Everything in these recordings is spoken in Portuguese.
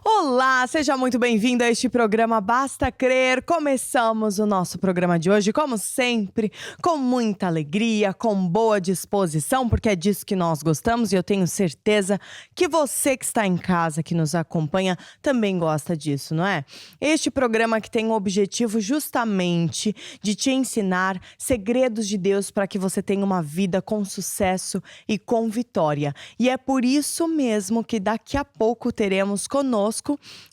Olá, seja muito bem-vindo a este programa Basta Crer. Começamos o nosso programa de hoje, como sempre, com muita alegria, com boa disposição, porque é disso que nós gostamos e eu tenho certeza que você que está em casa, que nos acompanha, também gosta disso, não é? Este programa que tem o objetivo justamente de te ensinar segredos de Deus para que você tenha uma vida com sucesso e com vitória. E é por isso mesmo que daqui a pouco teremos conosco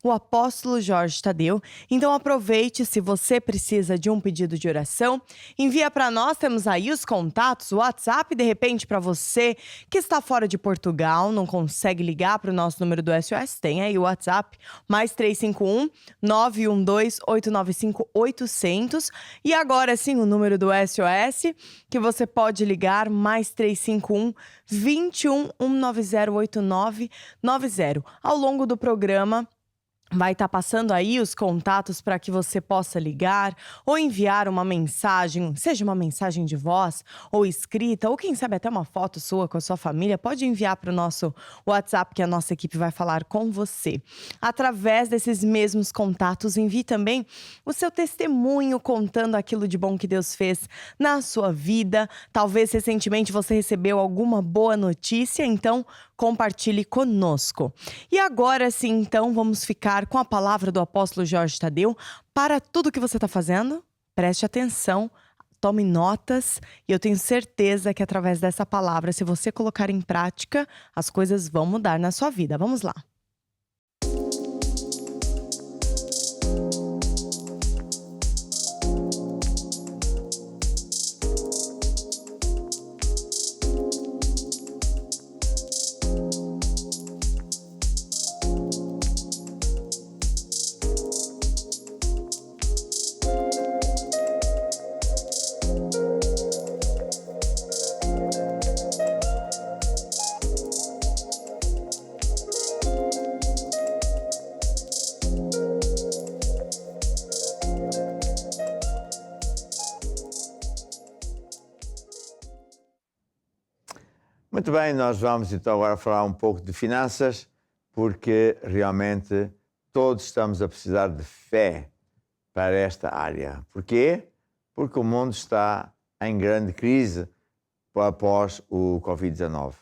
o apóstolo Jorge Tadeu. Então aproveite, se você precisa de um pedido de oração, envia para nós, temos aí os contatos, o WhatsApp, de repente para você que está fora de Portugal, não consegue ligar para o nosso número do SOS, tem aí o WhatsApp, mais 351 912 895 800. E agora sim o número do SOS, que você pode ligar, mais 351 21 190 8990. Ao longo do programa, vai estar passando aí os contatos para que você possa ligar ou enviar uma mensagem, seja uma mensagem de voz ou escrita, ou quem sabe até uma foto sua com a sua família, pode enviar para o nosso WhatsApp que a nossa equipe vai falar com você. Através desses mesmos contatos, envie também o seu testemunho contando aquilo de bom que Deus fez na sua vida. Talvez recentemente você recebeu alguma boa notícia, então compartilhe conosco. E agora sim, então, vamos ficar com a palavra do apóstolo Jorge Tadeu. Para tudo que você está fazendo, preste atenção, tome notas, e eu tenho certeza que através dessa palavra, se você colocar em prática, as coisas vão mudar na sua vida. Vamos lá. Muito bem, nós vamos então agora falar um pouco de finanças, porque realmente todos estamos a precisar de fé para esta área. Porquê? Porque o mundo está em grande crise após o Covid-19.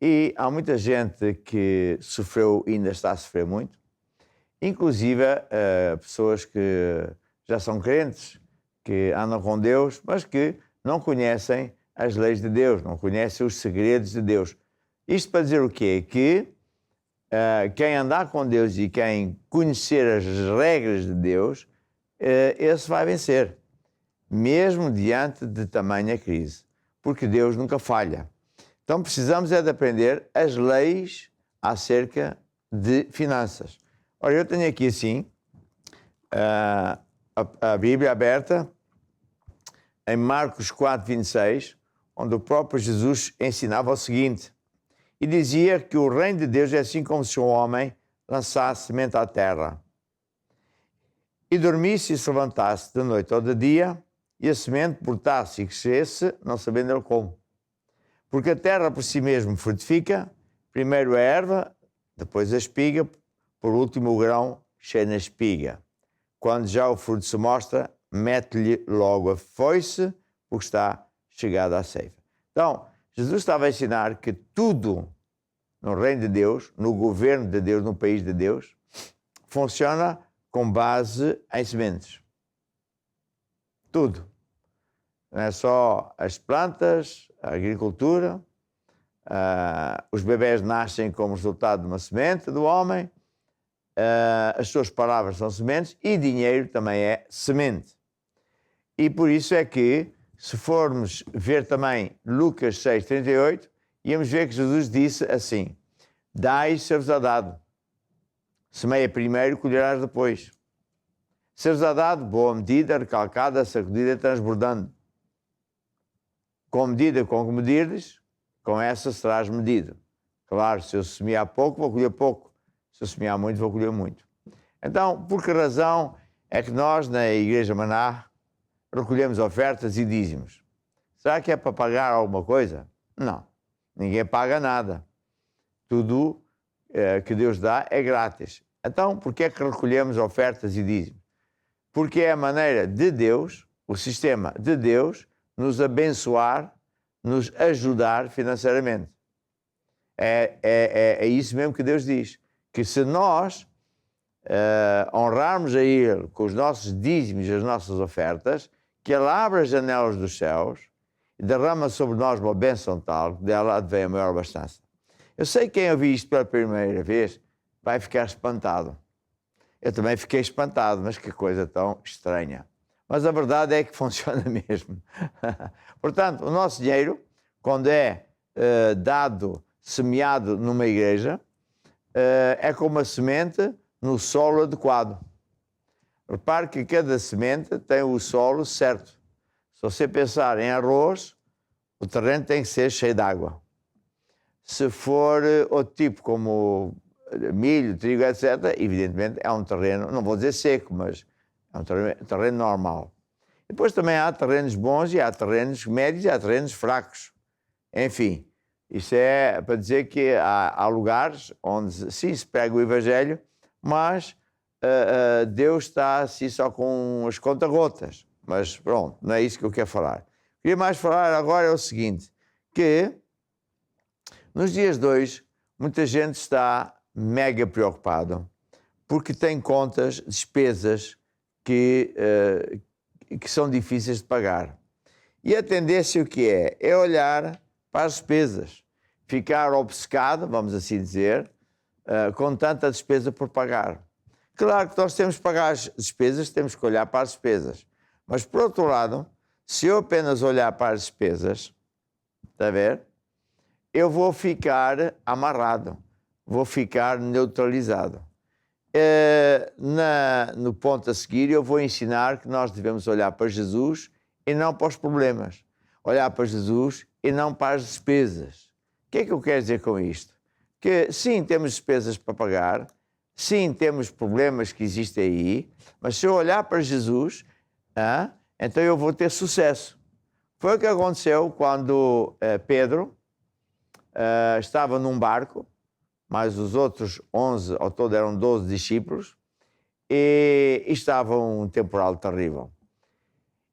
E há muita gente que sofreu e ainda está a sofrer muito, inclusive pessoas que já são crentes, que andam com Deus, mas que não conhecem as leis de Deus, não conhecem os segredos de Deus. Isto para dizer o quê? Que quem andar com Deus e quem conhecer as regras de Deus, esse vai vencer, mesmo diante de tamanha crise, porque Deus nunca falha. Então precisamos é de aprender as leis acerca de finanças. Ora, eu tenho aqui assim a Bíblia aberta em Marcos 4:26, onde o próprio Jesus ensinava o seguinte, e dizia que o reino de Deus é assim como se um homem lançasse semente à terra, e dormisse e se levantasse de noite ou de dia, e a semente brotasse e crescesse, não sabendo ele como. Porque a terra por si mesmo frutifica, primeiro a erva, depois a espiga, por último o grão cheio na espiga. Quando já o fruto se mostra, mete-lhe logo a foice, porque está chegada à ceifa. Então, Jesus estava a ensinar que tudo no reino de Deus, no governo de Deus, no país de Deus, funciona com base em sementes. Tudo. Não é só as plantas, a agricultura, os bebés nascem como resultado de uma semente do homem, as suas palavras são sementes e dinheiro também é semente. E por isso é que, se formos ver também Lucas 6:38, íamos ver que Jesus disse assim, dai, ser-vos-á dado. Semeia primeiro, colherás depois. Ser-vos-á dado, boa medida, recalcada, sacudida, transbordando. Com medida com que medirdes, com essa serás medido. Claro, se eu semear pouco, vou colher pouco. Se eu semear muito, vou colher muito. Então, por que razão é que nós, na Igreja Maná, recolhemos ofertas e dízimos? Será que é para pagar alguma coisa? Não. Ninguém paga nada. Tudo que Deus dá é grátis. Então, porquê é que recolhemos ofertas e dízimos? Porque é a maneira de Deus, o sistema de Deus, nos abençoar, nos ajudar financeiramente. É isso mesmo que Deus diz. Que se nós honrarmos a Ele com os nossos dízimos e as nossas ofertas, que Ele abre as janelas dos céus e derrama sobre nós uma bênção tal, que dela advém a maior abastança. Eu sei que quem ouviu isto pela primeira vez vai ficar espantado. Eu também fiquei espantado, mas que coisa tão estranha. Mas a verdade é que funciona mesmo. Portanto, o nosso dinheiro, quando é dado, semeado numa igreja, é como uma semente no solo adequado. Repare que cada semente tem o solo certo. Se você pensar em arroz, o terreno tem que ser cheio de água. Se for outro tipo, como milho, trigo, etc., evidentemente é um terreno, não vou dizer seco, mas é um terreno normal. Depois também há terrenos bons e há terrenos médios e há terrenos fracos. Enfim, isso é para dizer que há lugares onde sim se prega o Evangelho, mas Deus está assim só com as conta-gotas. Mas pronto, não é isso que eu quero falar. Queria mais falar agora é o seguinte, que nos dias de hoje muita gente está mega preocupado porque tem contas, despesas que são difíceis de pagar. E a tendência o que é? É olhar para as despesas, ficar obcecado, vamos assim dizer, com tanta despesa por pagar. Claro que nós temos que pagar as despesas, temos que olhar para as despesas. Mas, por outro lado, se eu apenas olhar para as despesas, está a ver? Eu vou ficar amarrado, vou ficar neutralizado. No ponto a seguir, eu vou ensinar que nós devemos olhar para Jesus e não para os problemas. Olhar para Jesus e não para as despesas. O que é que eu quero dizer com isto? Que sim, temos despesas para pagar, sim, temos problemas que existem aí, mas se eu olhar para Jesus, então eu vou ter sucesso. Foi o que aconteceu quando Pedro estava num barco, mas os outros 11, ao todo eram 12 discípulos, e estava um temporal terrível.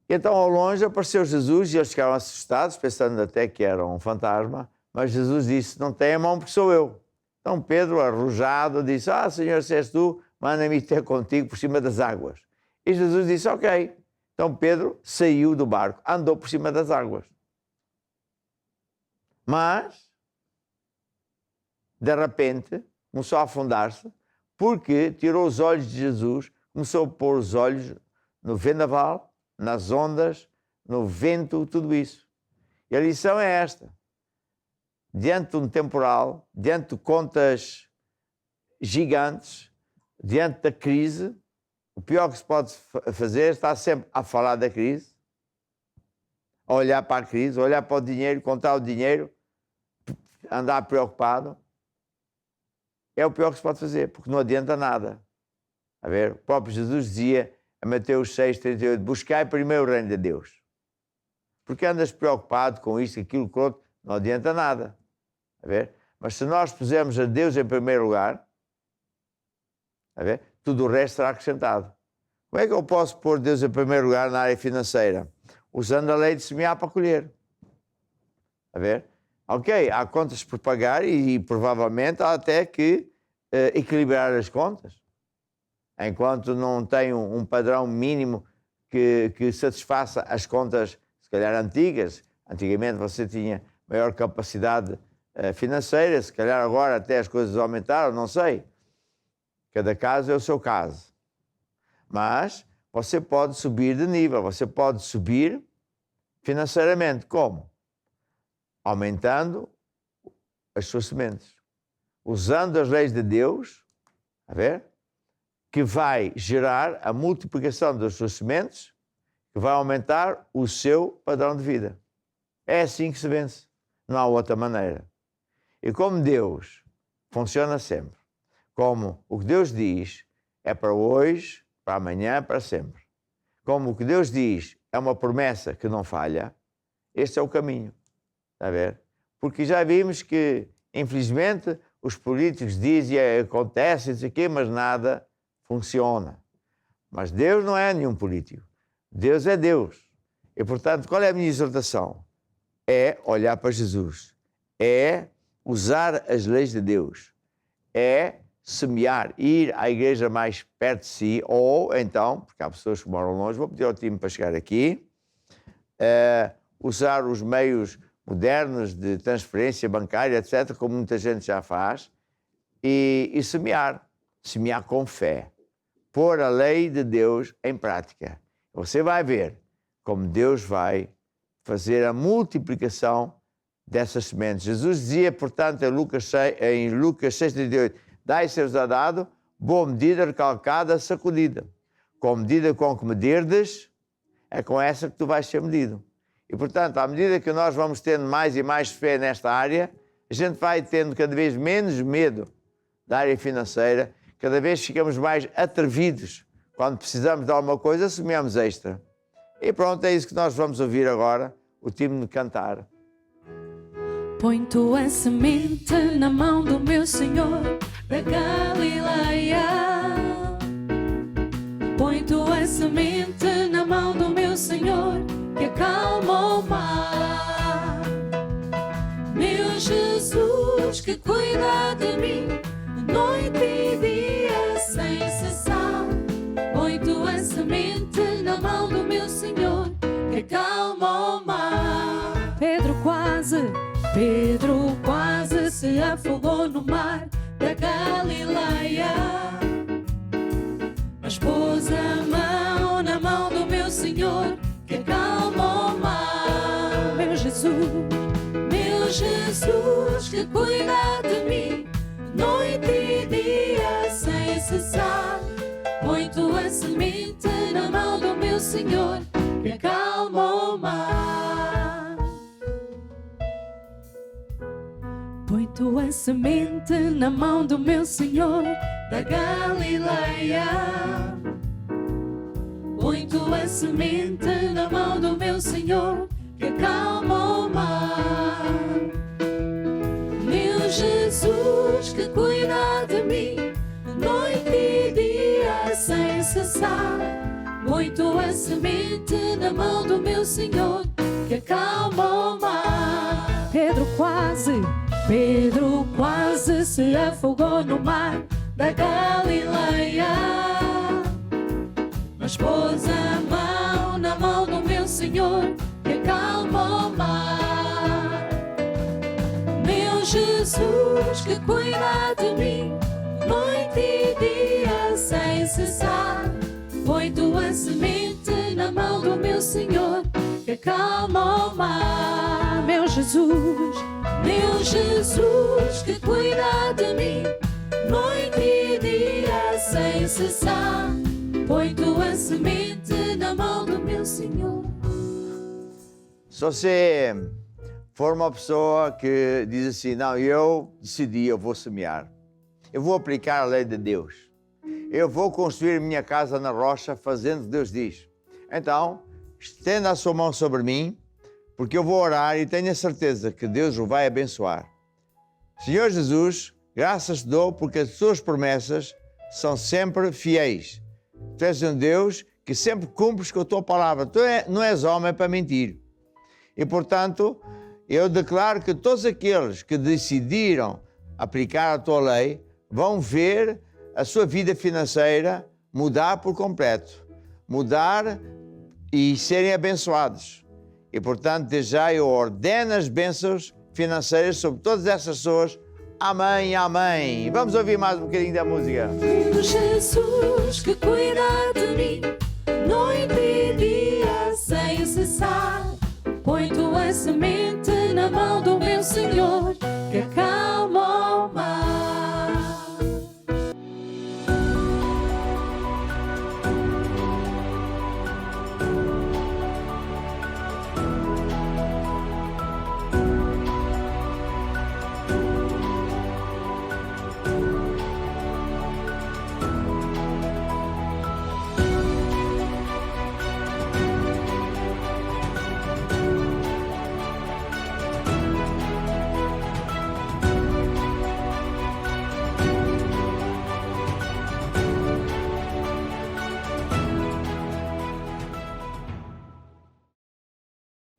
Então, ao longe, apareceu Jesus e eles ficaram assustados, pensando até que era um fantasma, mas Jesus disse, não tenha mão porque sou eu. Então Pedro, arrojado, disse, Senhor, se és tu, manda-me ter contigo por cima das águas. E Jesus disse, ok. Então Pedro saiu do barco, andou por cima das águas. Mas, de repente, começou a afundar-se, porque tirou os olhos de Jesus, começou a pôr os olhos no vendaval, nas ondas, no vento, tudo isso. E a lição é esta. Diante de um temporal, diante de contas gigantes, diante da crise, o pior que se pode fazer é estar sempre a falar da crise, a olhar para a crise, a olhar para o dinheiro, contar o dinheiro, andar preocupado. É o pior que se pode fazer, porque não adianta nada. A ver, o próprio Jesus dizia em Mateus 6,38, buscai primeiro o reino de Deus. Porque andas preocupado com isto, aquilo, com outro, não adianta nada. A ver? Mas se nós pusermos a Deus em primeiro lugar, a ver? Tudo o resto será acrescentado. Como é que eu posso pôr Deus em primeiro lugar na área financeira? Usando a lei de semear para colher. A ver? Ok, há contas por pagar e provavelmente há até que equilibrar as contas. Enquanto não tem um padrão mínimo que satisfaça as contas, se calhar antigas. Antigamente você tinha maior capacidade financeira, se calhar agora até as coisas aumentaram, não sei. Cada caso é o seu caso. Mas você pode subir de nível, você pode subir financeiramente. Como? Aumentando as suas sementes. Usando as leis de Deus, a ver? Que vai gerar a multiplicação das suas sementes, que vai aumentar o seu padrão de vida. É assim que se vence. Não há outra maneira. E como Deus funciona sempre, como o que Deus diz é para hoje, para amanhã, para sempre. Como o que Deus diz é uma promessa que não falha, este é o caminho. Está a ver? Porque já vimos que, infelizmente, os políticos dizem, acontece, isso aqui, mas nada funciona. Mas Deus não é nenhum político. Deus é Deus. E, portanto, qual é a minha exortação? É olhar para Jesus. É usar as leis de Deus. É semear, ir à igreja mais perto de si, ou então, porque há pessoas que moram longe, vou pedir ao time para chegar aqui, usar os meios modernos de transferência bancária, etc., como muita gente já faz, e semear com fé, pôr a lei de Deus em prática. Você vai ver como Deus vai fazer a multiplicação dessas sementes. Jesus dizia, portanto, em Lucas 6,38, dai ser-vos dado, boa medida, recalcada, sacudida. Com a medida com que medirdes, é com essa que tu vais ser medido. E, portanto, à medida que nós vamos tendo mais e mais fé nesta área, a gente vai tendo cada vez menos medo da área financeira, cada vez ficamos mais atrevidos. Quando precisamos de alguma coisa, semeamos extra. E pronto, é isso que nós vamos ouvir agora, o time de cantar. Põe tua semente na mão do meu Senhor da Galileia. Põe tua semente na mão do meu Senhor que acalma o mar. Meu Jesus que cuida de mim noite e dia sem cessar. Põe tua semente na mão do meu Senhor que acalma o mar. Pedro quase se afogou no mar da Galileia, mas pôs a mão na mão do meu Senhor que acalma o mar. Meu Jesus que cuida de mim noite e dia sem cessar. Põe tua semente na mão do meu Senhor que acalma o mar. Põe tua semente na mão do meu Senhor da Galileia. Põe tua semente na mão do meu Senhor que acalma o mar. Meu Jesus que cuida de mim noite e dia sem cessar. Põe tua semente na mão do meu Senhor que acalma o mar. Pedro quase se afogou no mar da Galileia, mas pôs a mão na mão do meu Senhor que acalma o mar. Meu Jesus que cuida de mim noite e dia sem cessar. Põe tua semente na mão do meu Senhor que acalma o mar. Meu Jesus que cuida de mim noite e dia sem cessar. Põe tua semente na mão do meu Senhor. Se você for uma pessoa que diz assim, não, eu decidi, eu vou semear. Eu vou aplicar a lei de Deus. Eu vou construir minha casa na rocha fazendo o que Deus diz. Então, estenda a sua mão sobre mim, porque eu vou orar e tenho a certeza que Deus o vai abençoar. Senhor Jesus, graças te dou porque as tuas promessas são sempre fiéis. Tu és um Deus que sempre cumpres com a tua palavra. Tu não és homem para mentir. E, portanto, eu declaro que todos aqueles que decidiram aplicar a tua lei vão ver a sua vida financeira mudar por completo. Mudar e serem abençoados. E, portanto, desde já eu ordeno as bênçãos financeiras sobre todas essas pessoas. Amém, amém. Vamos ouvir mais um bocadinho da música. Meu Jesus que cuida de mim noite e dia sem cessar. Põe tua semente na mão do meu Senhor que acalma o mar.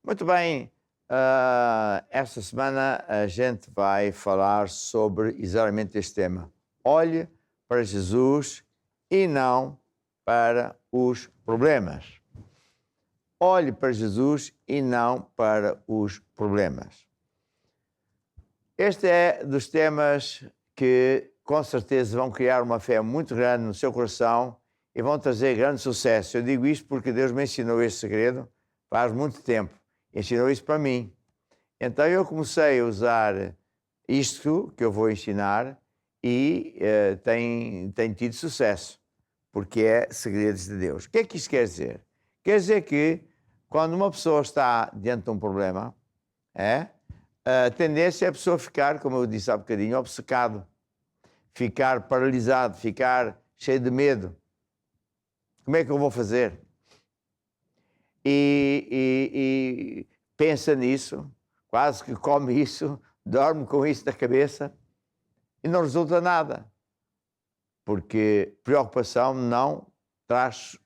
Muito bem, esta semana a gente vai falar sobre exatamente este tema. Olhe para Jesus e não para os problemas. Olhe para Jesus e não para os problemas. Este é dos temas que com certeza vão criar uma fé muito grande no seu coração e vão trazer grande sucesso. Eu digo isto porque Deus me ensinou este segredo faz muito tempo. Ensinou isso para mim. Então eu comecei a usar isto que eu vou ensinar e tem tido sucesso, porque é segredos de Deus. O que é que isto quer dizer? Quer dizer que quando uma pessoa está diante de um problema, a tendência é a pessoa ficar, como eu disse há bocadinho, obcecado, ficar paralisado, ficar cheio de medo. Como é que eu vou fazer? E pensa nisso, quase que come isso, dorme com isso na cabeça e não resulta nada. Porque preocupação não traz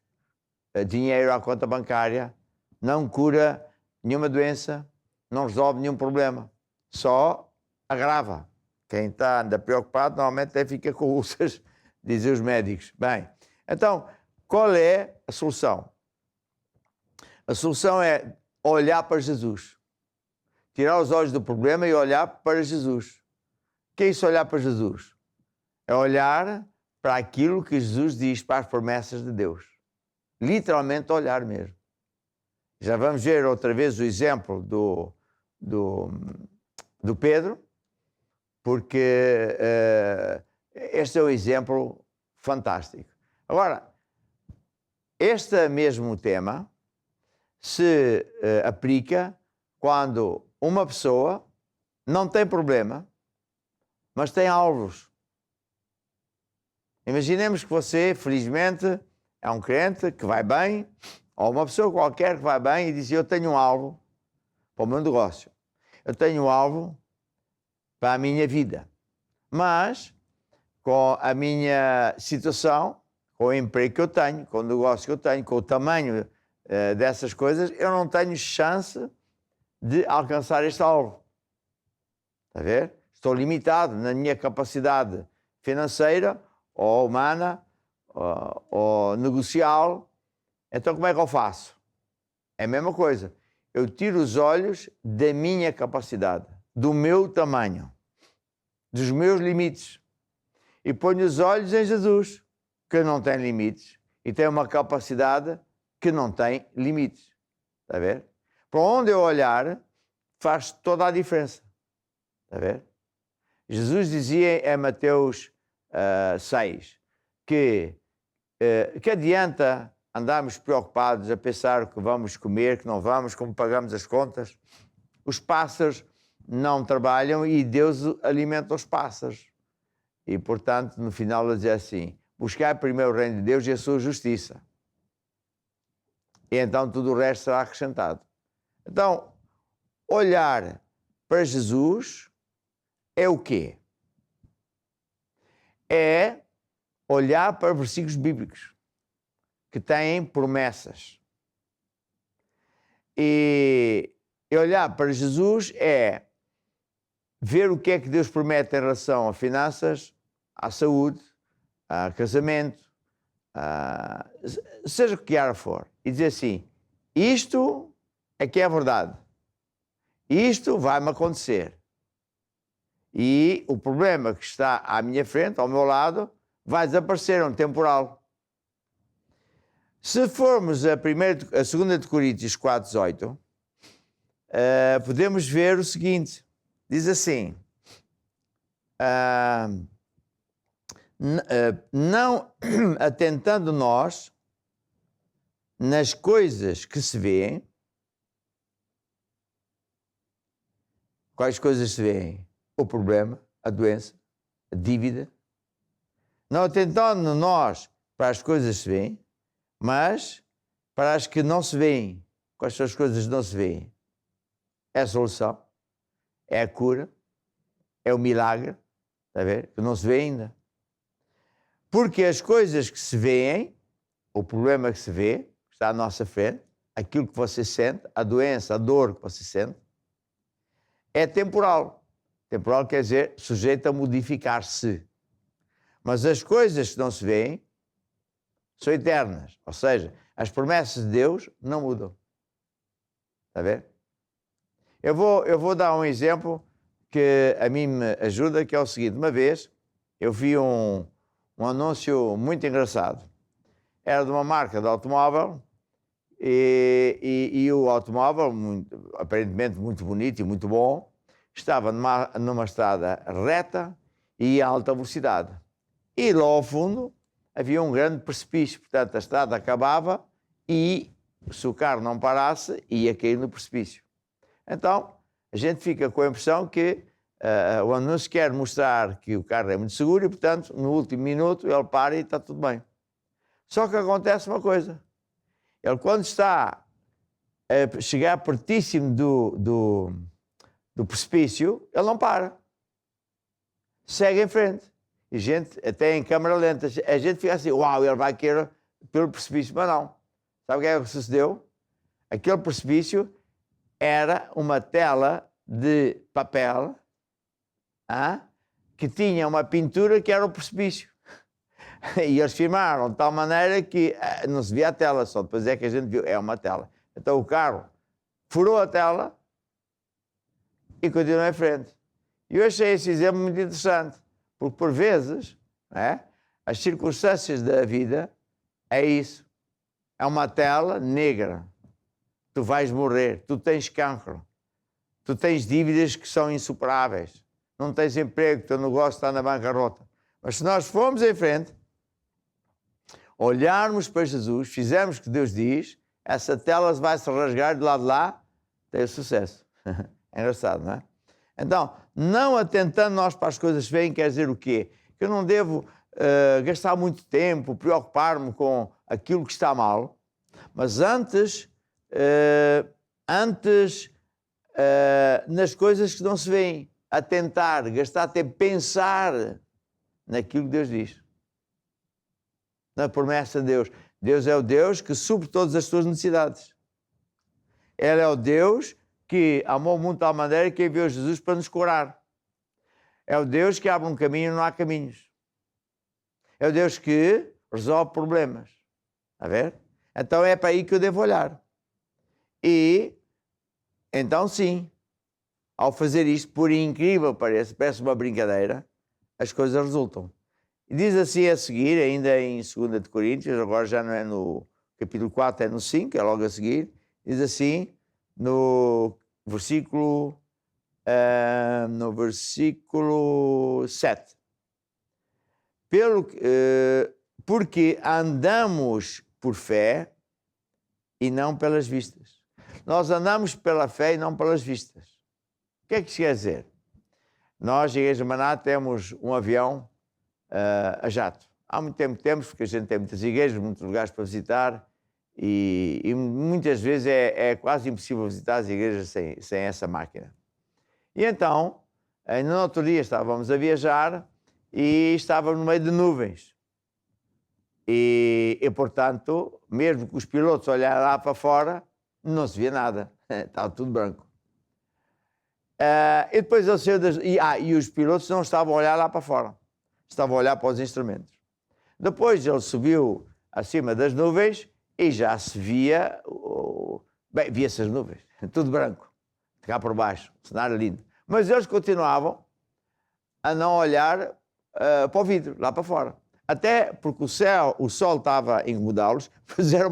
dinheiro à conta bancária, não cura nenhuma doença, não resolve nenhum problema, só agrava. Quem anda preocupado normalmente até fica com úlceras, dizem os médicos. Bem, então, qual é a solução? A solução é olhar para Jesus. Tirar os olhos do problema e olhar para Jesus. O que é isso, olhar para Jesus? É olhar para aquilo que Jesus diz, para as promessas de Deus. Literalmente olhar mesmo. Já vamos ver outra vez o exemplo do Pedro, porque este é um exemplo fantástico. Agora, este mesmo tema se aplica quando uma pessoa não tem problema, mas tem alvos. Imaginemos que você, felizmente, é um crente que vai bem, ou uma pessoa qualquer que vai bem e diz: eu tenho um alvo para o meu negócio, eu tenho um alvo para a minha vida, mas com a minha situação, com o emprego que eu tenho, com o negócio que eu tenho, com o tamanho dessas coisas, eu não tenho chance de alcançar este alvo. Está a ver? Estou limitado na minha capacidade financeira, ou humana, ou negocial. Então como é que eu faço? É a mesma coisa. Eu tiro os olhos da minha capacidade, do meu tamanho, dos meus limites, e ponho os olhos em Jesus, que não tem limites e tem uma capacidade que não tem limites. Está a ver? Para onde eu olhar, faz toda a diferença. Está a ver? Jesus dizia em Mateus 6 que adianta andarmos preocupados a pensar o que vamos comer, que não vamos, como pagamos as contas. Os pássaros não trabalham e Deus alimenta os pássaros. E, portanto, no final ele diz assim: buscai primeiro o reino de Deus e a sua justiça. E então tudo o resto será acrescentado. Então, olhar para Jesus é o quê? É olhar para versículos bíblicos que têm promessas. E olhar para Jesus é ver o que é que Deus promete em relação a finanças, à saúde, a casamento, seja o que for, e dizer assim: isto é que é a verdade, isto vai-me acontecer, e o problema que está à minha frente, ao meu lado, vai desaparecer, é um temporal. Se formos a 2 de Coríntios 4:18, podemos ver o seguinte, diz assim: não atentando nós nas coisas que se vêem. Quais coisas se vêem? O problema, a doença, a dívida. Não atentando nós para as coisas que se vêem, mas para as que não se vêem. Quais são as coisas que não se vêem? É a solução, é a cura, é o milagre, está a ver? Que não se vê ainda. Porque as coisas que se vêem, o problema que se vê, que está à nossa frente, aquilo que você sente, a doença, a dor que você sente, é temporal. Temporal quer dizer sujeito a modificar-se. Mas as coisas que não se veem são eternas. Ou seja, as promessas de Deus não mudam. Está a ver? Eu vou dar um exemplo que a mim me ajuda, que é o seguinte. Uma vez eu vi um anúncio muito engraçado. Era de uma marca de automóvel e o automóvel, aparentemente muito bonito e muito bom, estava numa estrada reta e a alta velocidade. E lá ao fundo havia um grande precipício. Portanto, a estrada acabava e, se o carro não parasse, ia cair no precipício. Então, a gente fica com a impressão que o anúncio quer mostrar que o carro é muito seguro e, portanto, no último minuto ele para e está tudo bem. Só que acontece uma coisa. Ele, quando está a chegar pertíssimo do precipício, ele não para. Segue em frente. E gente, até em câmera lenta, a gente fica assim, uau, ele vai cair pelo precipício. Mas não. Sabe o que é que sucedeu? Aquele precipício era uma tela de papel que tinha uma pintura que era o precipício. E eles filmaram de tal maneira que não se via a tela, só depois é que a gente viu, é uma tela. Então o carro furou a tela e continuou em frente. E eu achei esse exemplo muito interessante, porque por vezes, as circunstâncias da vida é isso. É uma tela negra. Tu vais morrer, tu tens cancro, tu tens dívidas que são insuperáveis, não tens emprego, teu negócio está na bancarrota. Mas se nós formos em frente, olharmos para Jesus, fizermos o que Deus diz, essa tela vai se rasgar de lá, tem sucesso. É engraçado, não é? Então, não atentando nós para as coisas que vêm, quer dizer o quê? Que eu não devo gastar muito tempo, preocupar-me com aquilo que está mal, mas antes nas coisas que não se veem, a tentar, gastar tempo, pensar naquilo que Deus diz. Na promessa de Deus. Deus é o Deus que supre todas as tuas necessidades. Ele é o Deus que amou muito de tal maneira que enviou Jesus para nos curar. É o Deus que abre um caminho e não há caminhos. É o Deus que resolve problemas. Está a ver? Então é para aí que eu devo olhar. E, então sim, ao fazer isto, por incrível que pareça, parece uma brincadeira, as coisas resultam. E diz assim a seguir, ainda em 2 de Coríntios, agora já não é no capítulo 4, é no 5, é logo a seguir, diz assim, no versículo 7. Porque andamos por fé e não pelas vistas. Nós andamos pela fé e não pelas vistas. O que é que isso quer dizer? Nós, a Igreja Maná, temos um avião a jato. Há muito tempo que temos, porque a gente tem muitas igrejas, muitos lugares para visitar e muitas vezes é quase impossível visitar as igrejas sem essa máquina. E então, no outro dia estávamos a viajar e estávamos no meio de nuvens. E portanto, mesmo que os pilotos olhassem lá para fora, não se via nada. Estava tudo branco. E depois ele saiu e os pilotos não estavam a olhar lá para fora. Estavam a olhar para os instrumentos. Depois ele subiu acima das nuvens e já se via... via-se as nuvens. Tudo branco. De cá por baixo. Cenário lindo. Mas eles continuavam a não olhar para o vidro, lá para fora. Até porque o sol estava a incomodá-los, fizeram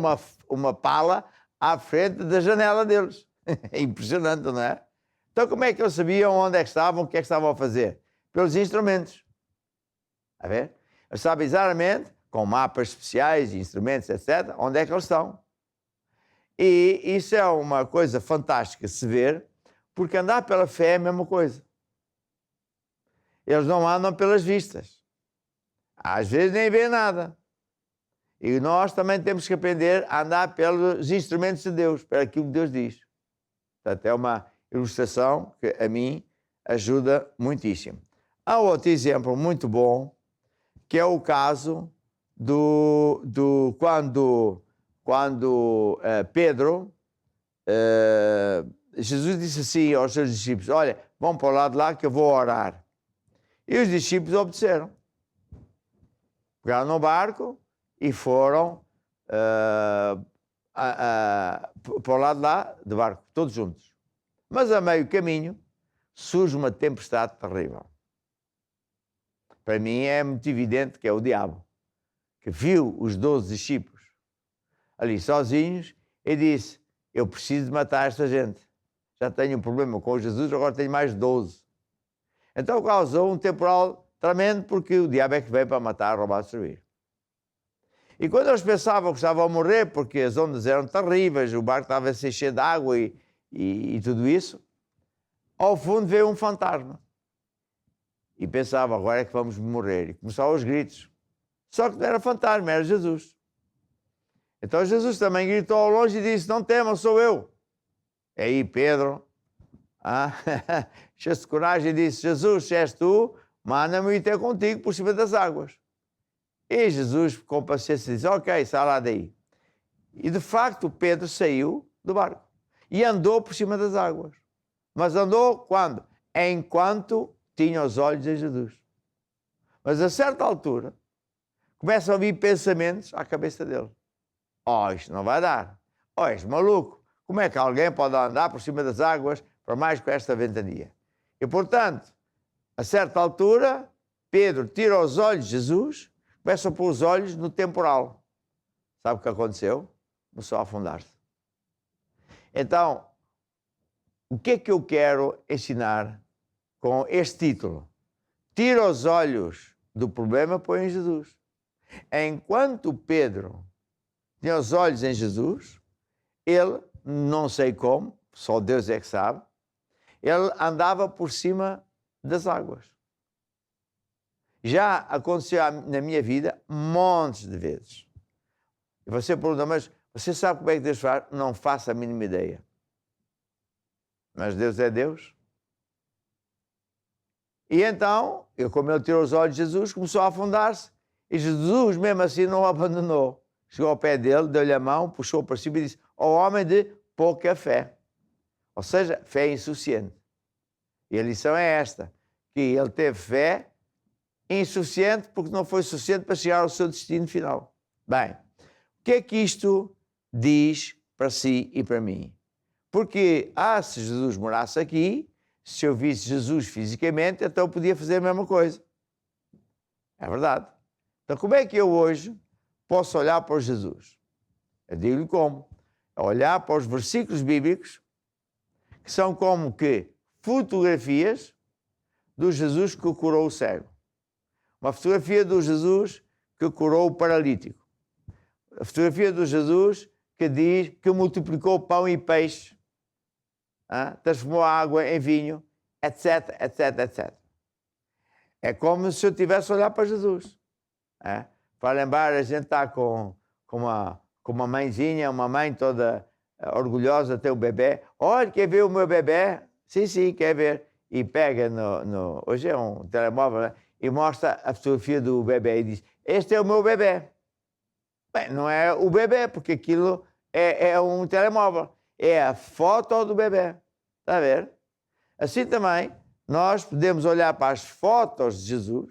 uma pala à frente da janela deles. É impressionante, não é? Então como é que eles sabiam onde é que estavam, o que é que estavam a fazer? Pelos instrumentos. A ver? Eles sabem exatamente, com mapas especiais, instrumentos, etc., onde é que eles estão. E isso é uma coisa fantástica de se ver, porque andar pela fé é a mesma coisa. Eles não andam pelas vistas. Às vezes nem vêem nada. E nós também temos que aprender a andar pelos instrumentos de Deus, para aquilo que Deus diz. Portanto, é uma ilustração que a mim ajuda muitíssimo. Há outro exemplo muito bom, que é o caso quando quando Pedro, Jesus disse assim aos seus discípulos, olha, vão para o lado de lá que eu vou orar. E os discípulos obedeceram. Pegaram no barco e foram para o lado de lá de barco, todos juntos. Mas a meio caminho surge uma tempestade terrível. Para mim é muito evidente que é o diabo, que viu os 12 discípulos ali sozinhos e disse, eu preciso de matar esta gente. Já tenho um problema com Jesus, agora tenho mais 12. Então causou um temporal tremendo, porque o diabo é que veio para matar, roubar, destruir. E quando eles pensavam que estavam a morrer, porque as ondas eram terríveis, o barco estava a se encher de água e tudo isso, ao fundo veio um fantasma. E pensavam, agora é que vamos morrer. E começaram os gritos. Só que não era fantasma, era Jesus. Então Jesus também gritou ao longe e disse, não temam, sou eu. E aí Pedro, encheu-se de coragem e disse, Jesus, se és tu, manda-me ir ter contigo por cima das águas. E Jesus, com paciência, disse, ok, sai lá daí. E de facto Pedro saiu do barco e andou por cima das águas. Mas andou quando? Enquanto tinha os olhos em Jesus. Mas a certa altura, começa a ouvir pensamentos à cabeça dele. Oh, isto não vai dar. Oh, és maluco. Como é que alguém pode andar por cima das águas para mais com esta ventania? E, portanto, a certa altura, Pedro tira os olhos de Jesus, começa a pôr os olhos no temporal. Sabe o que aconteceu? Começou a afundar-se. Então, o que é que eu quero ensinar com este título? Tira os olhos do problema, põe em Jesus. Enquanto Pedro tinha os olhos em Jesus, ele, não sei como, só Deus é que sabe, ele andava por cima das águas. Já aconteceu na minha vida montes de vezes. E você pergunta, mas você sabe como é que Deus faz? Não faço a mínima ideia. Mas Deus é Deus. E então, como ele tirou os olhos de Jesus, começou a afundar-se. E Jesus, mesmo assim, não o abandonou. Chegou ao pé dele, deu-lhe a mão, puxou para cima e disse, ó homem de pouca fé. Ou seja, fé insuficiente. E a lição é esta, que ele teve fé insuficiente porque não foi suficiente para chegar ao seu destino final. Bem, o que é que isto diz para si e para mim? Porque, se Jesus morasse aqui, se eu visse Jesus fisicamente, então eu podia fazer a mesma coisa. É verdade. Então como é que eu hoje posso olhar para Jesus? Eu digo-lhe como. É olhar para os versículos bíblicos, que são como que fotografias do Jesus que curou o cego. Uma fotografia do Jesus que curou o paralítico. A fotografia do Jesus que diz que multiplicou pão e peixe, transformou a água em vinho, etc, etc, etc. É como se eu tivesse a olhar para Jesus. Para lembrar, a gente está com uma mãezinha, uma mãe toda orgulhosa, tem o bebê. Olha, quer ver o meu bebê? Sim, quer ver. E pega hoje é um telemóvel, né? E mostra a fotografia do bebê e diz, este é o meu bebê. Bem, não é o bebê, porque aquilo é um telemóvel. É a foto do bebê. Está a ver? Assim também, nós podemos olhar para as fotos de Jesus,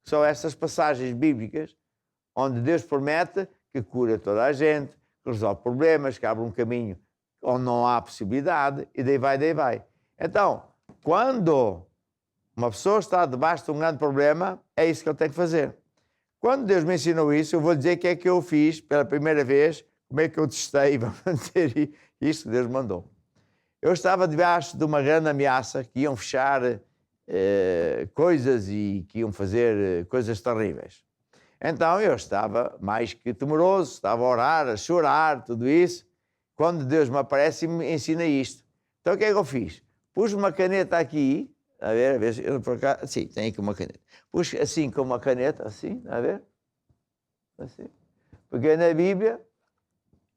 que são essas passagens bíblicas, onde Deus promete que cura toda a gente, que resolve problemas, que abre um caminho onde não há possibilidade, e daí vai. Então, quando uma pessoa está debaixo de um grande problema, é isso que ele tem que fazer. Quando Deus me ensinou isso, eu vou dizer o que é que eu fiz pela primeira vez, como é que eu testei, vamos dizer isto que Deus mandou. Eu estava debaixo de uma grande ameaça, que iam fechar coisas e que iam fazer coisas terríveis. Então eu estava mais que temeroso, estava a orar, a chorar, tudo isso, quando Deus me aparece e me ensina isto. Então o que é que eu fiz? Pus uma caneta aqui, a ver se eu por cá, sim, tem aqui uma caneta. Pus assim com uma caneta, assim, a ver? Assim. Peguei na Bíblia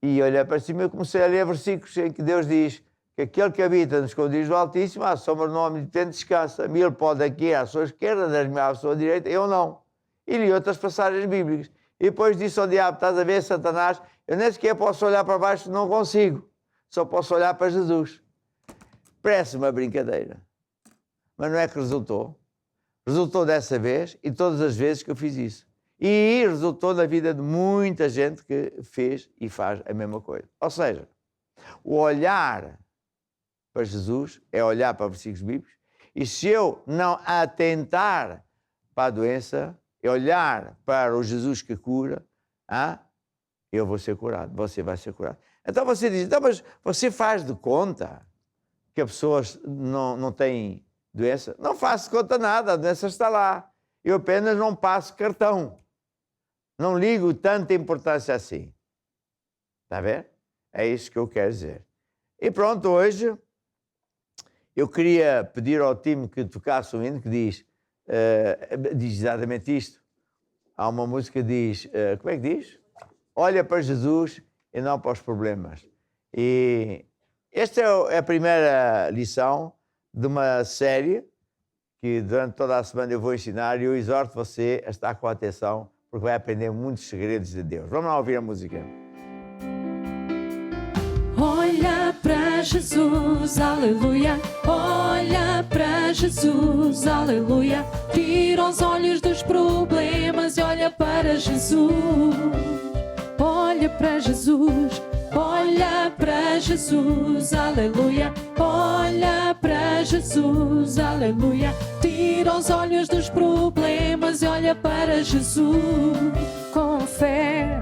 e olhei para cima e comecei a ler versículos em que Deus diz que aquele que habita nos escondidos do Altíssimo, à sombra do nome de Omnipotente descansa. 1000 pode aqui à sua esquerda, 10.000 à sua direita, eu não. E li outras passagens bíblicas. E depois disse ao diabo, estás a ver, Satanás, eu nem sequer posso olhar para baixo, não consigo. Só posso olhar para Jesus. Parece uma brincadeira. Mas não é que resultou. Resultou dessa vez e todas as vezes que eu fiz isso. E resultou na vida de muita gente que fez e faz a mesma coisa. Ou seja, o olhar para Jesus é olhar para versículos bíblicos, e se eu não atentar para a doença, é olhar para o Jesus que cura, eu vou ser curado, você vai ser curado. Então você diz, então, mas você faz de conta que a pessoa não tem doença? Não faço de conta nada, a doença está lá. Eu apenas não passo cartão. Não ligo tanta importância assim. Está a ver? É isso que eu quero dizer. E pronto, hoje eu queria pedir ao time que tocasse um hino que diz exatamente isto. Há uma música que diz, como é que diz? Olha para Jesus e não para os problemas. E esta é a primeira lição de uma série que durante toda a semana eu vou ensinar e eu exorto você a estar com atenção porque vai aprender muitos segredos de Deus. Vamos lá ouvir a música. Olha para Jesus, aleluia. Olha para Jesus, aleluia. Tira os olhos dos problemas e olha para Jesus. Olha para Jesus, olha para Jesus, aleluia. Olha para Jesus, aleluia. Tira os olhos dos problemas e olha para Jesus com fé.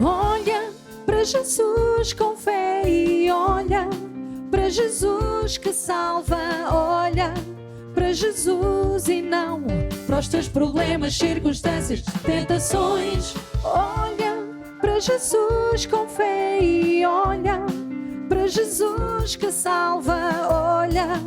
Olha para Jesus com fé e olha para Jesus que salva. Olha para Jesus e não para os teus problemas, circunstâncias, tentações. Olha para Jesus com fé e olha para Jesus que salva. Olha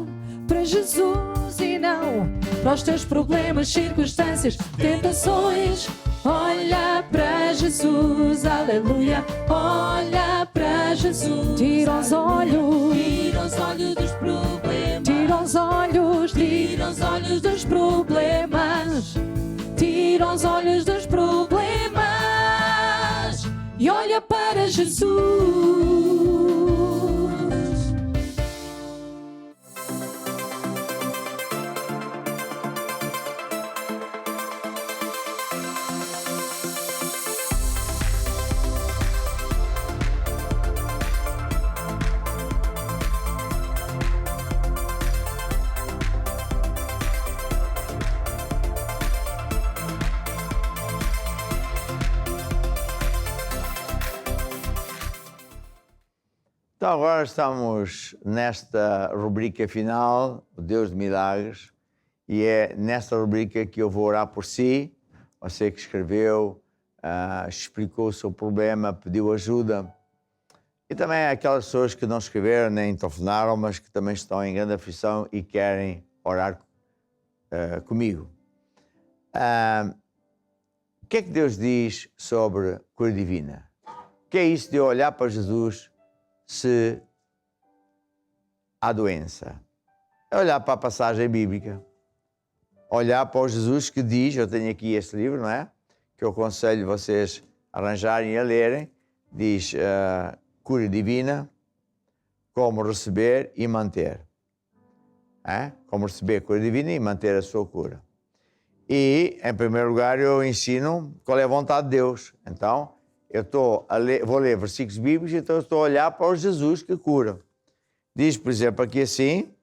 para Jesus e não para os teus problemas, circunstâncias, tentações. Olha para Jesus, aleluia. Olha para Jesus. Tira os olhos dos problemas. Tira os olhos dos problemas. Tira os olhos dos problemas e olha para Jesus. Então agora estamos nesta rubrica final, o Deus de Milagres, e é nesta rubrica que eu vou orar por si, você que escreveu, explicou o seu problema, pediu ajuda, e também aquelas pessoas que não escreveram nem telefonaram, mas que também estão em grande aflição e querem orar comigo. O que é que Deus diz sobre cura divina? O que é isso de olhar para Jesus se há doença? É olhar para a passagem bíblica, olhar para o Jesus que diz, eu tenho aqui este livro, não é? Que eu aconselho vocês a arranjarem e a lerem, diz cura divina, como receber e manter. Como receber cura divina e manter a sua cura. E, em primeiro lugar, eu ensino qual é a vontade de Deus. Então, eu vou ler versículos bíblicos, então eu estou a olhar para o Jesus que cura. Diz, por exemplo, aqui assim,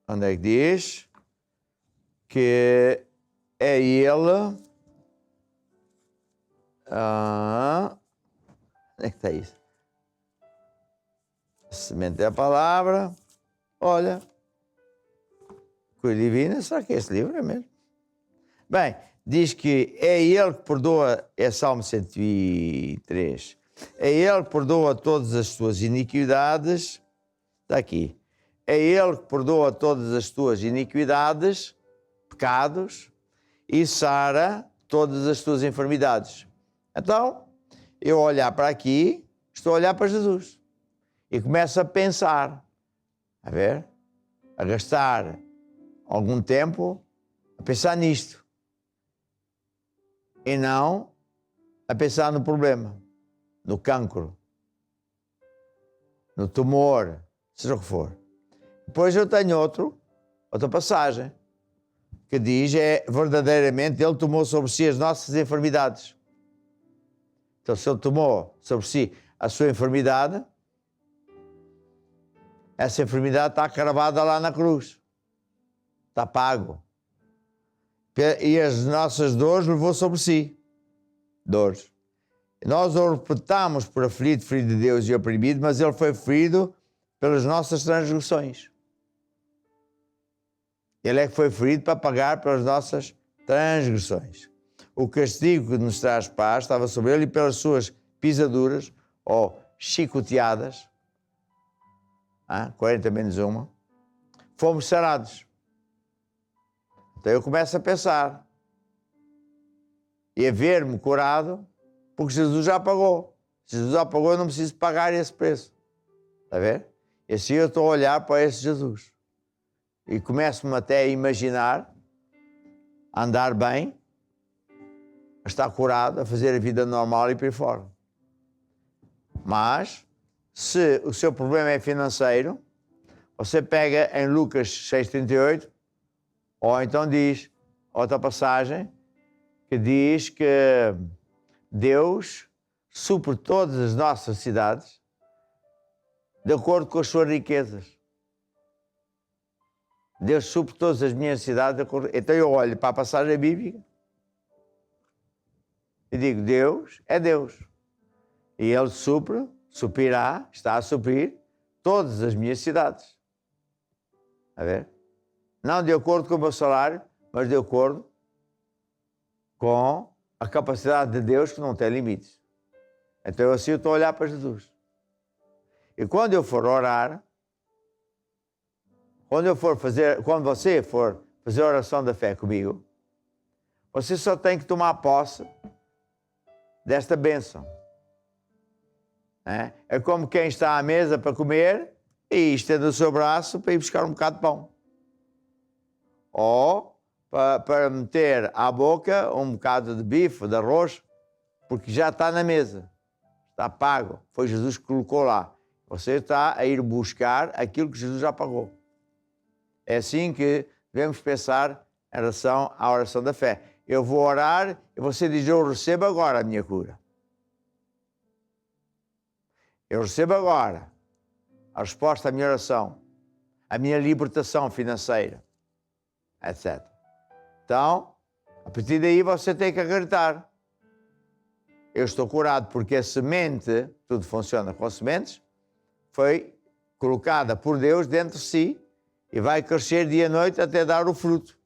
onde é que diz? Que é Ele, onde é que está isso? A semente é a palavra, olha, cura divina, será que esse livro é mesmo? Bem, diz que é Ele que perdoa, é Salmo 103, é Ele que perdoa todas as tuas iniquidades, está aqui, é Ele que perdoa todas as tuas iniquidades, pecados, e sara todas as tuas enfermidades. Então, eu olhar para aqui, estou a olhar para Jesus, e começo a pensar, a ver, a gastar algum tempo a pensar nisto. e não a pensar no problema, no cancro, no tumor, seja o que for. Depois eu tenho outra passagem que diz verdadeiramente Ele tomou sobre si as nossas enfermidades. Então, se Ele tomou sobre si a sua enfermidade, essa enfermidade está cravada lá na cruz. Está pago. E as nossas dores levou sobre si. Dores. Nós o reputamos por aflito, ferido de Deus e oprimido, mas Ele foi ferido pelas nossas transgressões. Ele é que foi ferido para pagar pelas nossas transgressões. O castigo que nos traz paz estava sobre Ele e pelas suas pisaduras ou chicoteadas, 40 menos 1, fomos sarados. Então eu começo a pensar e a ver-me curado, porque Jesus já pagou. Se Jesus já pagou, eu não preciso pagar esse preço. Está a ver? E assim eu estou a olhar para esse Jesus. E começo-me até a imaginar, a andar bem, a estar curado, a fazer a vida normal e por aí fora. Mas, se o seu problema é financeiro, você pega em Lucas 6,38, ou então diz outra passagem, que diz que Deus supre todas as nossas necessidades de acordo com as suas riquezas. Deus supre todas as minhas necessidades de acordo... Então eu olho para a passagem bíblica e digo, Deus é Deus. E Ele suprirá, está a suprir todas as minhas necessidades. A ver? Não de acordo com o meu salário, mas de acordo com a capacidade de Deus que não tem limites. Então assim eu estou a olhar para Jesus. E quando eu for orar, quando você for fazer a oração da fé comigo, você só tem que tomar posse desta bênção. É como quem está à mesa para comer e estende o seu braço para ir buscar um bocado de pão. Ou para meter à boca um bocado de bife, de arroz, porque já está na mesa. Está pago. Foi Jesus que colocou lá. Você está a ir buscar aquilo que Jesus já pagou. É assim que devemos pensar em relação à oração da fé. Eu vou orar e você diz, eu recebo agora a minha cura. Eu recebo agora a resposta à minha oração, a minha libertação financeira, etc. Então, a partir daí você tem que acreditar. Eu estou curado porque a semente, tudo funciona com sementes, foi colocada por Deus dentro de si e vai crescer dia e noite até dar o fruto.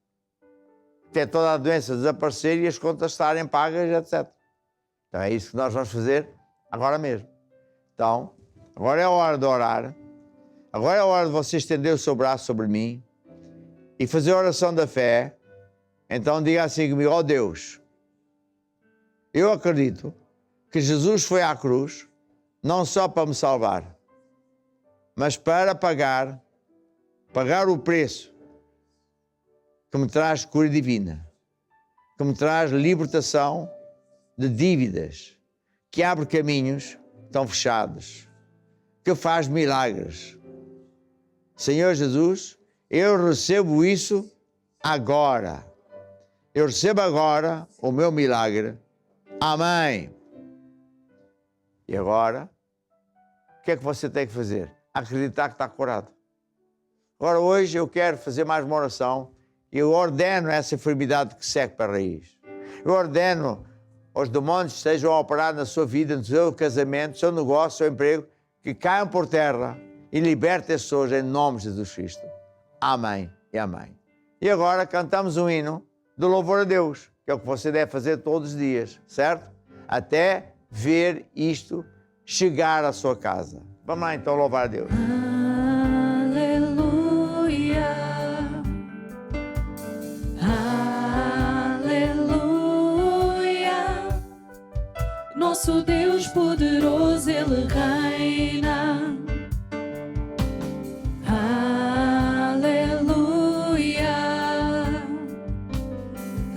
Até toda a doença desaparecer e as contas estarem pagas, etc. Então é isso que nós vamos fazer agora mesmo. Então, agora é a hora de orar. Agora é a hora de você estender o seu braço sobre mim e fazer a oração da fé. Então diga assim comigo, ó Deus, eu acredito que Jesus foi à cruz não só para me salvar, mas para pagar o preço que me traz cura divina, que me traz libertação de dívidas, que abre caminhos que estão fechados, que faz milagres. Senhor Jesus, eu recebo isso agora. Eu recebo agora o meu milagre. Amém. E agora, o que é que você tem que fazer? Acreditar que está curado. Agora, hoje eu quero fazer mais uma oração e eu ordeno essa enfermidade que segue para a raiz. Eu ordeno aos demônios que estejam a operar na sua vida, no seu casamento, no seu negócio, no seu emprego, que caiam por terra e libertem as pessoas em nome de Jesus Cristo. Amém e amém. E agora cantamos um hino de louvor a Deus, que é o que você deve fazer todos os dias, certo? Até ver isto chegar à sua casa. Vamos lá então louvar a Deus. Aleluia, aleluia. Nosso Deus poderoso, Ele reina. Aleluia,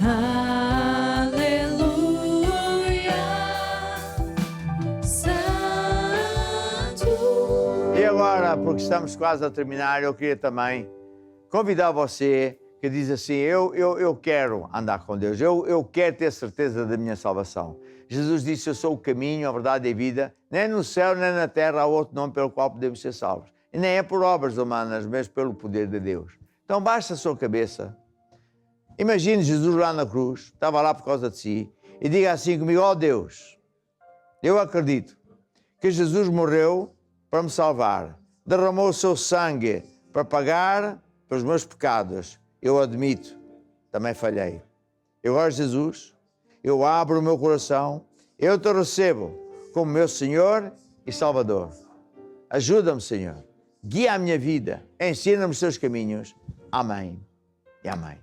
aleluia. que estamos quase a terminar, eu queria também convidar você que diz assim, eu quero andar com Deus, eu quero ter certeza da minha salvação. Jesus disse, eu sou o caminho, a verdade e a vida. Nem no céu, nem na terra há outro nome pelo qual podemos ser salvos. E nem é por obras humanas, mas pelo poder de Deus. Então baixa a sua cabeça. Imagine Jesus lá na cruz, estava lá por causa de si, e diga assim comigo, ó Deus, eu acredito que Jesus morreu para me salvar, derramou o seu sangue para pagar pelos meus pecados. Eu admito, também falhei. Eu gosto de Jesus, eu abro o meu coração, eu te recebo como meu Senhor e Salvador. Ajuda-me, Senhor, guia a minha vida, ensina-me os teus caminhos. Amém e amém.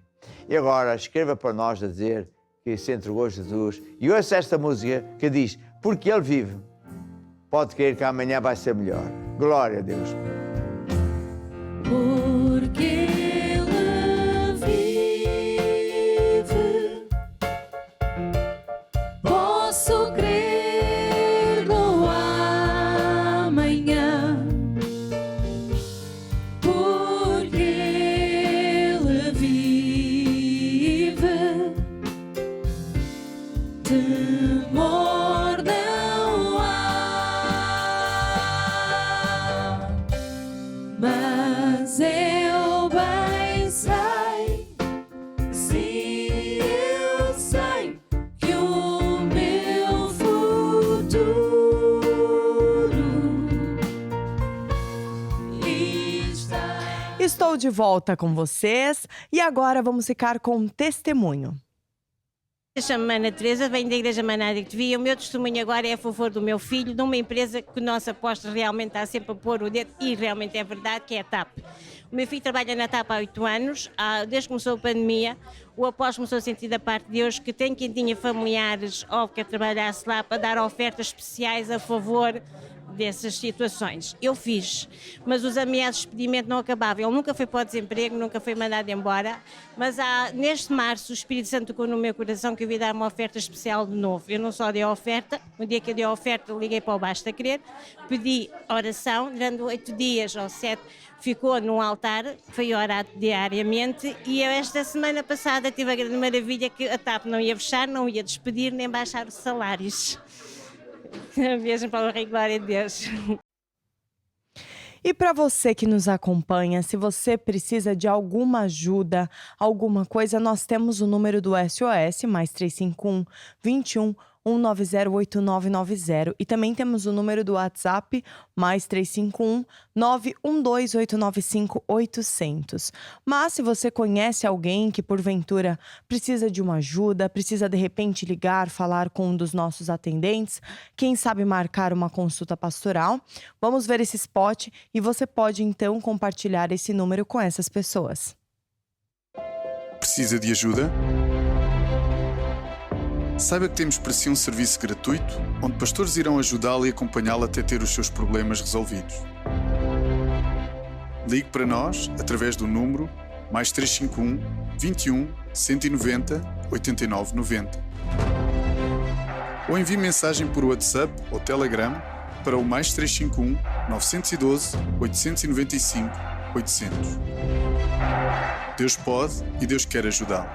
E agora escreva para nós a dizer que se entregou a Jesus e ouça esta música que diz, porque Ele vive, pode crer que amanhã vai ser melhor. Glória a Deus. Porque Ele vive, posso crer no amanhã. Porque Ele vive, temor não há. Mas eu bem sei, sim, eu sei que o meu futuro está. Estou de volta com vocês e agora vamos ficar com um testemunho. Chamo-me Ana Teresa, venho da Igreja Manária de Via. O meu testemunho agora é a favor do meu filho, de uma empresa que o nosso apóstolo realmente está sempre a pôr o dedo, e realmente é verdade, que é a TAP. O meu filho trabalha na TAP há 8 anos, desde que começou a pandemia. O apóstolo começou a sentir da parte de Deus que quem tinha familiares ou que trabalhasse lá para dar ofertas especiais a favor dessas situações. Eu fiz, mas os ameaços de despedimento não acabavam. Ele nunca foi para o desemprego, nunca foi mandado embora, mas neste março o Espírito Santo tocou no meu coração que eu ia dar uma oferta especial de novo. Eu não só dei a oferta, no dia que eu dei a oferta liguei para o Basta Crer, pedi oração, durante 8 dias ou 7 ficou num altar, foi orado diariamente, e eu esta semana passada tive a grande maravilha que a TAP não ia fechar, não ia despedir nem baixar os salários. Beijo para o Rei, glória a Deus. E para você que nos acompanha, se você precisa de alguma ajuda, alguma coisa, nós temos o número do SOS, mais 351 21 190 8990, e também temos o número do WhatsApp, mais 351 912 895 800. Mas se você conhece alguém que porventura precisa de uma ajuda, precisa de repente ligar, falar com um dos nossos atendentes, quem sabe marcar uma consulta pastoral, vamos ver esse spot e você pode então compartilhar esse número com essas pessoas. Precisa de ajuda? Saiba que temos para si um serviço gratuito, onde pastores irão ajudá-lo e acompanhá-lo até ter os seus problemas resolvidos. Ligue para nós através do número mais 351 21 190 8990. Ou envie mensagem por WhatsApp ou Telegram para o mais 351 912 895 800. Deus pode e Deus quer ajudá-lo.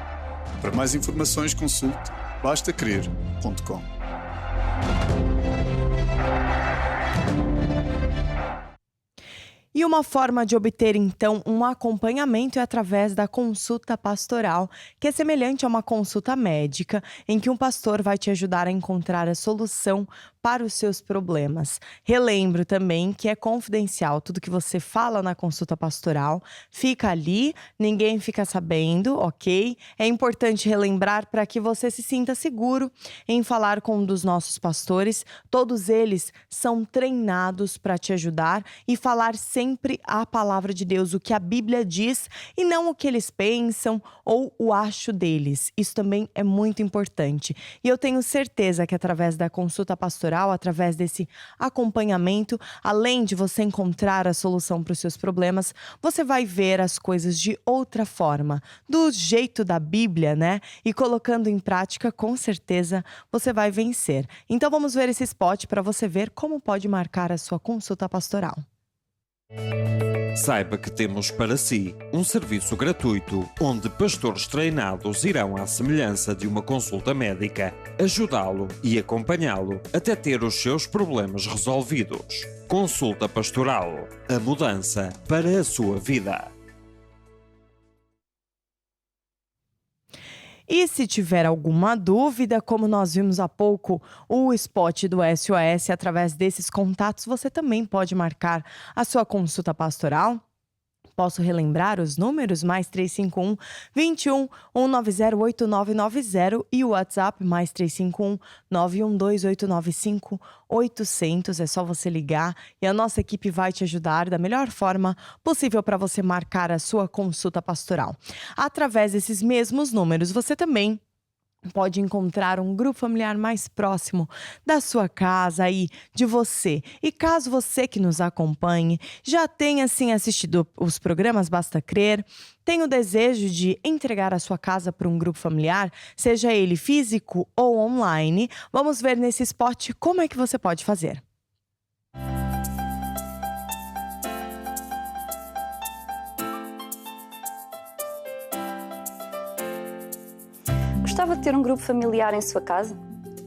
Para mais informações, consulte bastacrer.com. E uma forma de obter, então, um acompanhamento é através da consulta pastoral, que é semelhante a uma consulta médica, em que um pastor vai te ajudar a encontrar a solução para os seus problemas. Relembro também que é confidencial, tudo que você fala na consulta pastoral fica ali, ninguém fica sabendo, ok? É importante relembrar para que você se sinta seguro em falar com um dos nossos pastores. Todos eles são treinados para te ajudar e falar sempre a palavra de Deus, o que a Bíblia diz e não o que eles pensam ou o acho deles. Isso também é muito importante. E eu tenho certeza que através da consulta pastoral, através desse acompanhamento, além de você encontrar a solução para os seus problemas, você vai ver as coisas de outra forma, do jeito da Bíblia, né? E colocando em prática, com certeza, você vai vencer. Então vamos ver esse spot para você ver como pode marcar a sua consulta pastoral. Saiba que temos para si um serviço gratuito onde pastores treinados irão à semelhança de uma consulta médica ajudá-lo e acompanhá-lo até ter os seus problemas resolvidos. Consulta Pastoral, a mudança para a sua vida. E se tiver alguma dúvida, como nós vimos há pouco o spot do SOS, através desses contatos você também pode marcar a sua consulta pastoral. Posso relembrar os números? Mais 351 21 190 8990 e o WhatsApp mais 351 912 895 800. É só você ligar e a nossa equipe vai te ajudar da melhor forma possível para você marcar a sua consulta pastoral. Através desses mesmos números, você também pode encontrar um grupo familiar mais próximo da sua casa e de você. E caso você que nos acompanhe já tenha assim assistido os programas Basta Crer, tem o desejo de entregar a sua casa para um grupo familiar, seja ele físico ou online, vamos ver nesse spot como é que você pode fazer. Gostava de ter um grupo familiar em sua casa?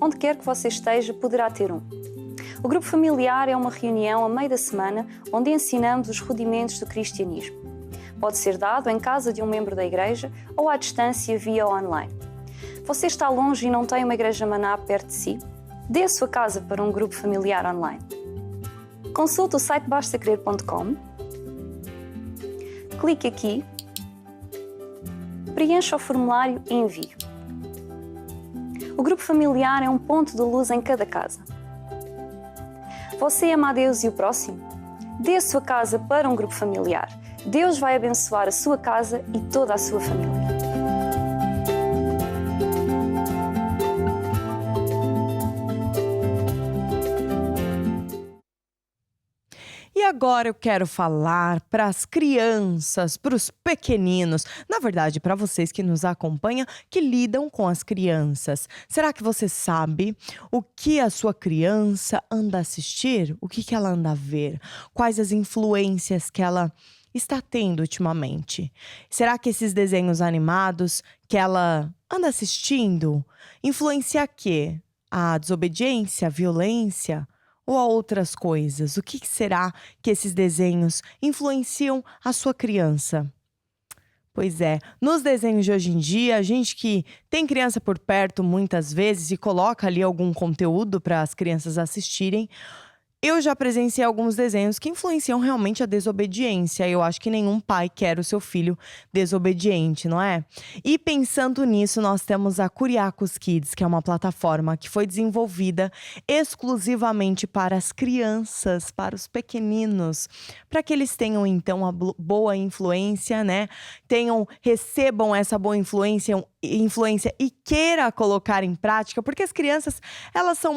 Onde quer que você esteja, poderá ter um. O grupo familiar é uma reunião a meio da semana onde ensinamos os rudimentos do cristianismo. Pode ser dado em casa de um membro da igreja ou à distância via online. Você está longe e não tem uma igreja maná perto de si? Dê a sua casa para um grupo familiar online. Consulte o site bastacrer.com. Clique aqui, preencha o formulário e envie. O grupo familiar é um ponto de luz em cada casa. Você ama a Deus e o próximo? Dê a sua casa para um grupo familiar. Deus vai abençoar a sua casa e toda a sua família. E agora eu quero falar para as crianças, para os pequeninos, na verdade para vocês que nos acompanham, que lidam com as crianças. Será que você sabe o que a sua criança anda a assistir? O que ela anda a ver? Quais as influências que ela está tendo ultimamente? Será que esses desenhos animados que ela anda assistindo influenciam a quê? A desobediência, a violência? Ou a outras coisas? O que será que esses desenhos influenciam a sua criança? Pois é, nos desenhos de hoje em dia, a gente que tem criança por perto muitas vezes e coloca ali algum conteúdo para as crianças assistirem, eu já presenciei alguns desenhos que influenciam realmente a desobediência. Eu acho que nenhum pai quer o seu filho desobediente, não é? E pensando nisso, nós temos a Curiacos Kids, que é uma plataforma que foi desenvolvida exclusivamente para as crianças, para os pequeninos, para que eles tenham então a boa influência, né? Recebam essa boa influência e queira colocar em prática, porque as crianças, elas são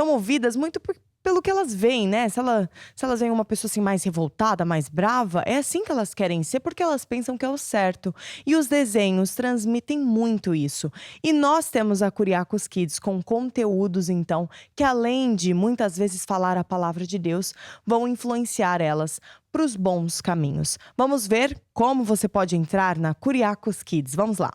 movidas muito pelo que elas veem, né? Se elas veem uma pessoa assim mais revoltada, mais brava, é assim que elas querem ser, porque elas pensam que é o certo. E os desenhos transmitem muito isso. E nós temos a Curiacos Kids com conteúdos, então, que além de muitas vezes falar a palavra de Deus, vão influenciar elas para os bons caminhos. Vamos ver como você pode entrar na Curiacos Kids. Vamos lá.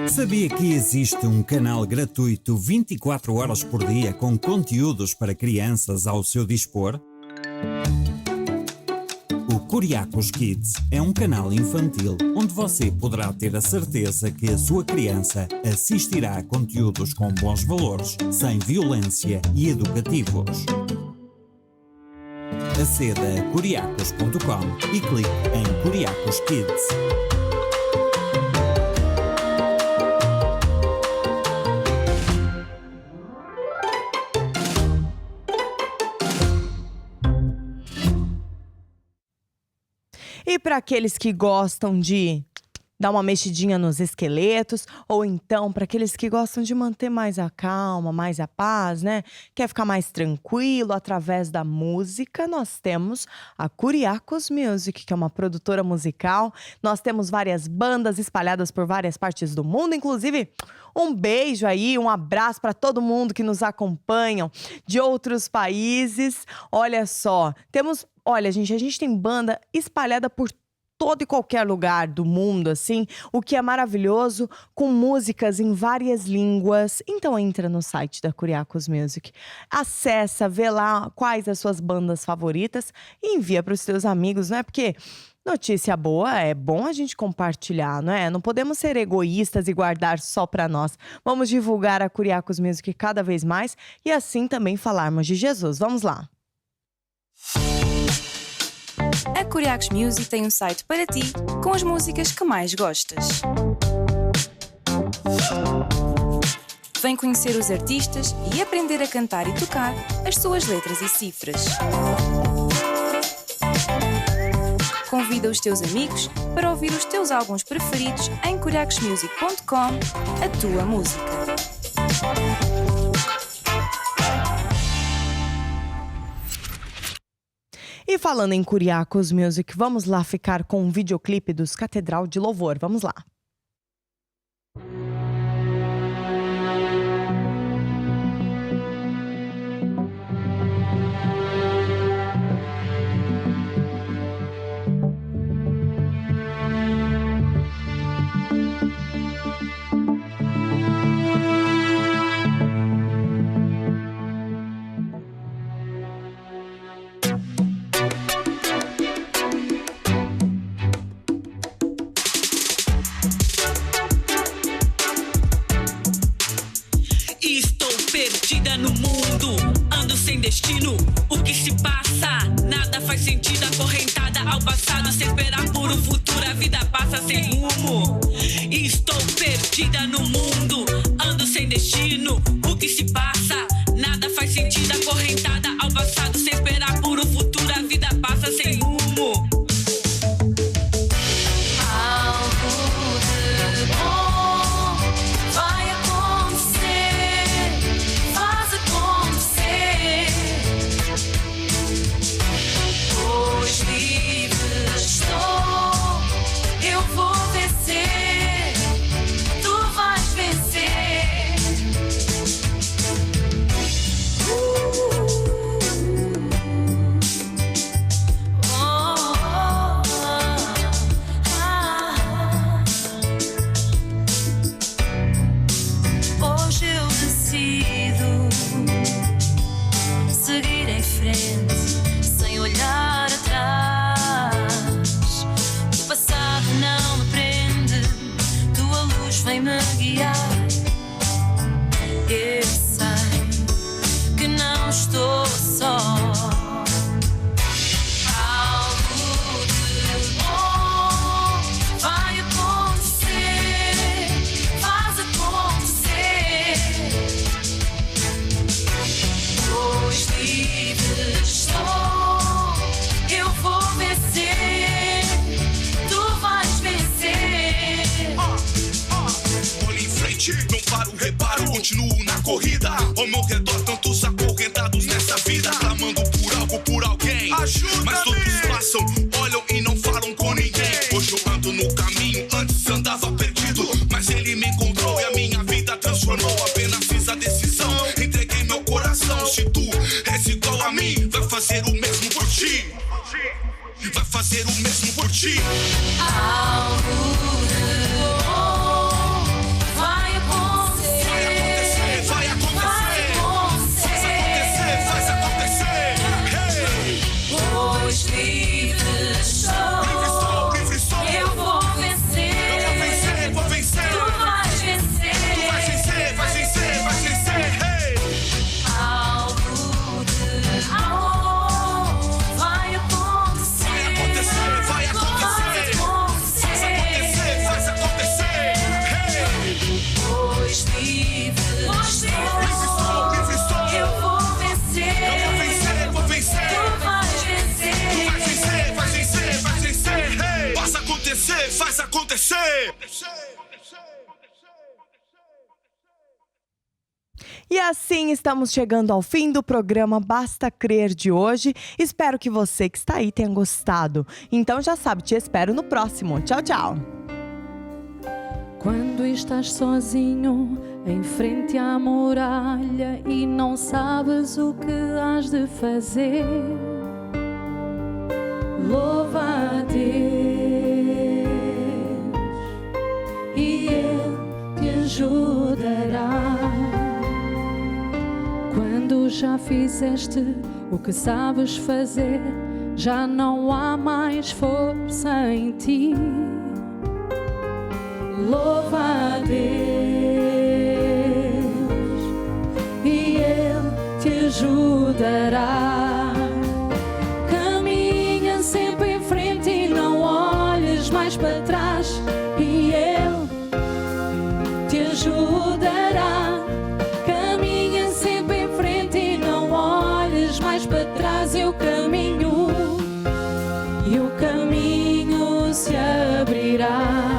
Sabia que existe um canal gratuito 24 horas por dia com conteúdos para crianças ao seu dispor? O Curiacos Kids é um canal infantil onde você poderá ter a certeza que a sua criança assistirá a conteúdos com bons valores, sem violência e educativos. Aceda a curiacos.com e clique em Curiacos Kids. E para aqueles que gostam de dar uma mexidinha nos esqueletos, ou então para aqueles que gostam de manter mais a calma, mais a paz, né? Quer ficar mais tranquilo através da música, nós temos a Kuriakos Music, que é uma produtora musical. Nós temos várias bandas espalhadas por várias partes do mundo, inclusive um beijo aí, um abraço para todo mundo que nos acompanham de outros países. Olha só, olha, gente, a gente tem banda espalhada por todo e qualquer lugar do mundo, assim, o que é maravilhoso, com músicas em várias línguas. Então entra no site da Kuriakos Music, acessa, vê lá quais as suas bandas favoritas e envia para os seus amigos, não é? Porque notícia boa é bom a gente compartilhar, não é? Não podemos ser egoístas e guardar só para nós. Vamos divulgar a Kuriakos Music cada vez mais e assim também falarmos de Jesus. Vamos lá! A Kuriakos Music tem um site para ti, com as músicas que mais gostas. Vem conhecer os artistas e aprender a cantar e tocar as suas letras e cifras. Convida os teus amigos para ouvir os teus álbuns preferidos em kuriakosmusic.com, a tua música. E falando em Kuriakos Music, vamos lá ficar com um videoclipe dos Catedral de Louvor. Vamos lá. No mundo, ando sem destino. O que se passa? Nada faz sentido. Acorrentada ao passado, sem esperar por um futuro. A vida passa sem rumo. Estou perdida no mundo, ando sem destino. O que se passa? Nada faz sentido. Acorrentada ao passado, sem esperar por um futuro. A vida passa sem rumo. Continuo na corrida, ao meu redor tantos acorrentados nessa vida, clamando por algo, por alguém. Ajuda-me. Mas todos passam, olham e não falam com ninguém. Hoje eu ando no caminho, antes andava perdido, mas ele me encontrou e a minha vida transformou. Apenas fiz a decisão, entreguei meu coração. Se tu és igual a mim, vai fazer o mesmo por ti. Vai fazer o mesmo por ti. Vai acontecer. descer. E assim estamos chegando ao fim do programa Basta Crer de hoje. Espero que você que está aí tenha gostado. Então já sabe, te espero no próximo. Tchau, tchau. Quando estás sozinho em frente à muralha e não sabes o que has de fazer, louva a Deus e Ele te ajudará. Quando já fizeste o que sabes fazer, já não há mais força em ti. Louva a Deus e Ele te ajudará. Caminha sempre em frente e não olhes mais para trás, e Ele te ajudará. Caminha sempre em frente e não olhes mais para trás, e o caminho se abrirá.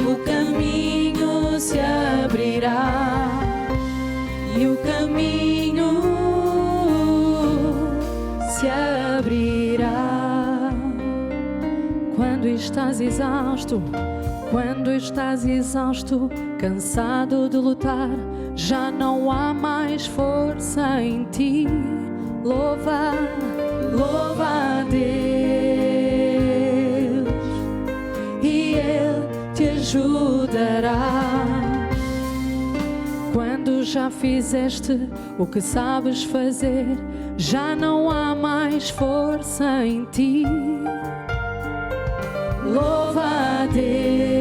O caminho se abrirá, e o caminho se abrirá. Quando estás exausto, cansado de lutar, já não há mais força em ti. Louva a Deus e Ele te ajudará. Quando já fizeste o que sabes fazer, já não há mais força em ti. Louva a Deus